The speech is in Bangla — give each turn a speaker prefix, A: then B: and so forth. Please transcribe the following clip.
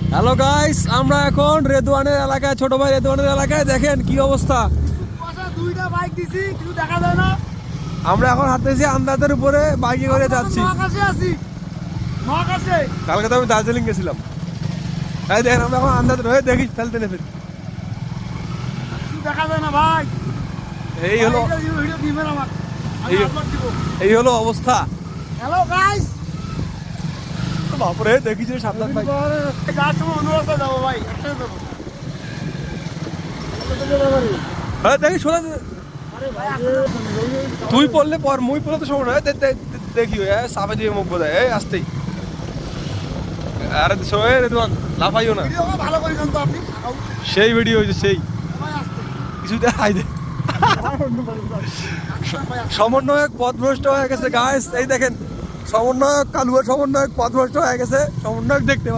A: হ্যালো গাইস, আমরা এখন রেদওয়ানের এলাকায়, ছোট ভাই রেদওয়ানের এলাকায়। দেখেন কি অবস্থা।
B: দুইটা বাইক দিছি, কিছু দেখা যায় না।
A: আমরা এখন হাঁটতেছি আন্দাজের উপরে, বাইকে করে যাচ্ছি।
B: মহাকাশে আছি, মহাকাশে।
A: কালকে তো আমি দার্জিলিং গেছিলাম। এই দেখেন আমরা এখন আন্দাজ রয়ে দেখি ফেলতে নেবে।
B: কিছু দেখা যায় না ভাই।
A: এই হলো
B: ভিডিও দিবেন আমার, আমি
A: এই-
B: আপলোড দিব।
A: এই হলো অবস্থা।
B: হ্যালো গাইস,
A: বাপরে দেখি যে সাবধান ভাই।
B: যার সময় অন্য রাস্তা যাবো ভাই, একসাথে যাবো।
A: হ্যাঁ দেখি শোনা।
B: আরে ভাই আসলে
A: তুই পড়লে পর, মুই পড়লে তো সমস্যা হয়। দেখি সাপে দিয়ে মুখ বোঝায়। এই আসতেই। আরে শোয়ে রেদওয়ান, লাফাইও না।
B: ভিডিও ভালো করে জানতো আপনি।
A: সেই ভিডিও হয়েছে সেই।
B: ভাই আসতে।
A: কিছু দেখাই দে। সমন্বয়ক পথভ্রষ্ট হয়ে গেছে গাইস। এই দেখেন সমন্বয়ক, কালুয়া সমন্বয়ক পথভ্রষ্ট হয়ে গেছে। সমন্বয়ক দেখতে পাচ্ছেন।